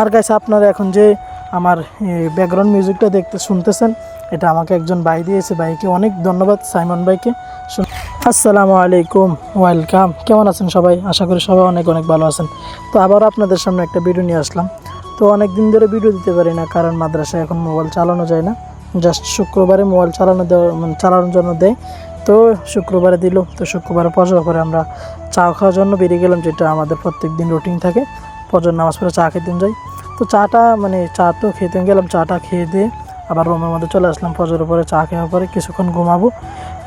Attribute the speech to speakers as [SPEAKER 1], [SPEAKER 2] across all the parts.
[SPEAKER 1] আর guys আপনারা এখন যে আমার ব্যাকগ্রাউন্ড মিউজিকটা শুনতেছেন, এটা আমাকে একজন ভাই দিয়েছে। ভাইকে অনেক ধন্যবাদ, সাইমন ভাইকে। আসসালামু আলাইকুম, ওয়েলকাম। কেমন আছেন সবাই? আশা করি সবাই অনেক অনেক ভালো আছেন। তো আবার আপনাদের সামনে একটা ভিডিও নিয়ে আসলাম। তো অনেক দিন ধরে ভিডিও দিতে পারি না, কারণ মাদ্রাসায় এখন মোবাইল চালানো যায় না। জাস্ট শুক্রবারে মোবাইল চালানোর জন্য দেয়। তো শুক্রবারে দিল, তো শুক্রবারে পজর পরে আমরা চা খাওয়ার জন্য বেরিয়ে গেলাম, যেটা আমাদের প্রত্যেক দিন রুটিন থাকে। ফজর নামাজ পড়ে চা খেতে যাই। তো চা তো খেতে গেলাম, চাটা খেয়ে দিয়ে আবার রুমের মধ্যে চলে আসলাম। ফজরের পরে চা খাওয়ার পরে কিছুক্ষণ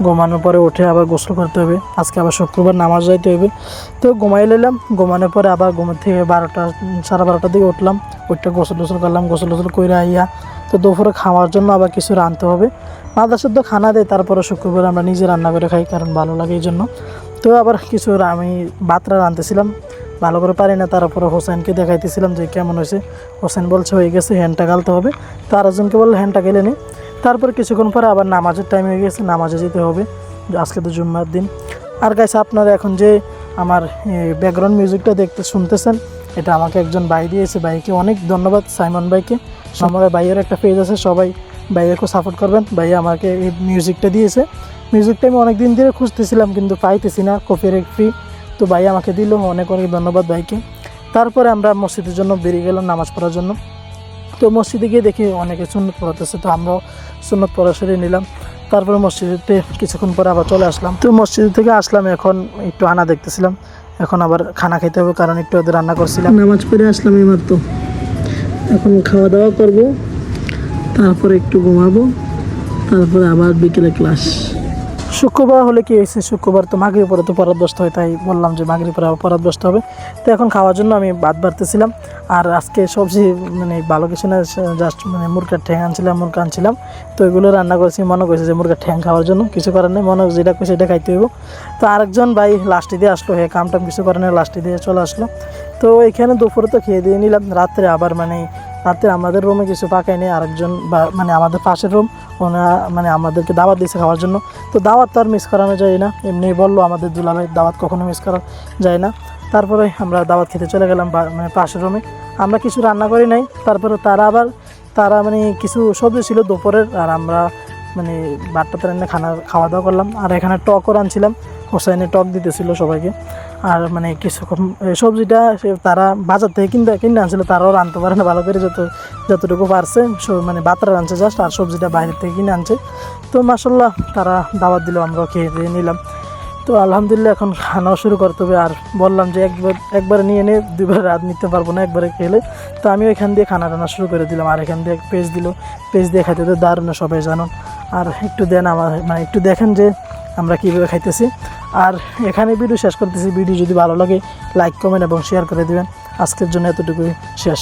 [SPEAKER 1] ঘুমানোর পরে উঠে আবার গোসল করতে হবে। আজকে আবার শুক্রবার নামাজ যাইতে হবে। তো ঘুমাই নিলাম। ঘুমানোর পরে আবার ঘুমের থেকে 12টার দিকে উঠলাম। ওইটা গোসল করলাম, গোসল করে আইয়া তো দুপুরে খাওয়ার জন্য আবার কিছু রাঁধতে হবে। মাদ্রাসার তো খানা দেয়, তারপরে শুক্রবার আমরা নিজে রান্না করে খাই, কারণ ভালো লাগে এই জন্য। তো আবার আমি ভাতটা রাঁধতেছিলাম, ভালো করে পারি না। তারপরে হোসেনকে দেখাইতেছিলাম যে কেমন হয়েছে। হোসেন বলছে হয়ে গেছে, হ্যান্ডটা গালতে হবে। তো আরেকজনকে বললো হ্যান্ডটা গেলে নি। তারপর কিছুক্ষণ পরে আবার নামাজের টাইম হয়ে গেছে, নামাজে যেতে হবে। আজকে তো জুম্মার দিন। আর গাইস আপনারা এখন যে আমার ব্যাকগ্রাউন্ড মিউজিকটা শুনতেছেন, এটা আমাকে একজন ভাই দিয়েছে। ভাইকে অনেক ধন্যবাদ, সাইমন ভাইকে। আমার ভাইয়ের একটা পেজ আছে, সবাই ভাইয়াকে সাপোর্ট করবেন। ভাইয়া আমাকে এই মিউজিকটা দিয়েছে। মিউজিকটা আমি অনেক দিন ধরে খুঁজতেছিলাম, কিন্তু পাইতেছি না, কপিরাইট ফ্রি। তো ভাই আমাকে দিল, অনেক অনেক ধন্যবাদ ভাইকে। তারপরে আমরা মসজিদের জন্য বেরিয়ে গেলাম নামাজ পড়ার জন্য। তো মসজিদে গিয়ে দেখি অনেকে সুন্নত পড়াতেছে, তো আমরাও সুন্নত পড়া সেরে নিলাম। তারপরে মসজিদে কিছুক্ষণ পরে আবার চলে আসলাম। তো মসজিদ থেকে আসলাম, এখন একটু আনা দেখতেছিলাম। এখন আবার খানা খেতে হবে, কারণ একটু ওদের রান্না করছিলাম। নামাজ পড়ে আসলাম এইমাত্র, এখন খাওয়া দাওয়া করব, তারপরে একটু ঘুমাবো, তারপরে আবার বিকেলে ক্লাস। শুক্রবার হলে কি হয়েছে, শুক্রবার তো মাগরিব পরে তো পরাত বসতে হয়, তাই বললাম যে মাগরিব পরে আবার পরাত বসতে হবে। তো এখন খাওয়ার জন্য আমি ভাত বাড়তেছিলাম। আর আজকে সবজি ভালো কিছু না, জাস্ট মুরগার ঠ্যাং আনছিলাম। তো এগুলো রান্না করেছি, মনে করছে যে মুরগার ঠ্যাং খাওয়ার জন্য, কিছু করার নেই, মনে যেটা করছে সেটা খাইতে হইব। তো আরেকজন ভাই লাস্টে দিয়ে আসলো, কামটাম কিছু করে নেই, লাস্টে দিয়ে চলে আসলো। তো এখানে দুপুরে তো খেয়ে দিয়ে নিলাম। রাত্রে আবার রাত্রে আমাদের রুমে কিছু পাকাই নেই, আরেকজন আমাদের পাশের রুম, ওনা আমাদেরকে দাওয়াত দিয়েছে খাওয়ার জন্য। তো দাওয়াত তো আর মিস করানো যায় না, এমনি বললো আমাদের দুলাভাই, দাওয়াত কখনো মিস করা যায় না। তারপরে আমরা দাওয়াত খেতে চলে গেলাম পাশের রুমে। আমরা কিছু রান্না করি নাই। তারপরে তারা কিছু সবজি ছিল দুপুরের, আর আমরা ভাতটা রান্না খাওয়া দাওয়া করলাম। আর এখানে টকও রাঁধছিলাম, হোসাইনে টক দিতেছিল সবাইকে। আর কিছুক্ষণ সবজিটা তারা বাজার থেকে কিনে আনছিল, তারাও রাঁধতে পারে না ভালো করে, যতটুকু পারছে ভাতটা রাঁধছে জাস্ট, আর সবজিটা বাইরের থেকে কিনে আনছে। তো মাশাআল্লাহ তারা দাওয়াত দিল, আমরাও খেয়ে দিয়ে নিলাম। তো আলহামদুলিল্লাহ এখন খানাও শুরু করতে হবে। আর বললাম যে একবারে নিয়ে দুইবার রাত নিতে পারবো না একবারে খেলে। তো আমি এখান দিয়ে খানা টানা শুরু করে দিলাম। আর এখান দিয়ে পেজ দিয়ে খাইতে তো দারুণ, সবাই জানুন। আর একটু দেন আমার একটু দেখেন যে আমরা কীভাবে খাইতেছি। আর এখানে ভিডিও শেষ করতেছি। ভিডিও যদি ভালো লাগে লাইক, কমেন্ট এবং শেয়ার করে দেবেন। আজকের জন্য এতটুকুই শেষ।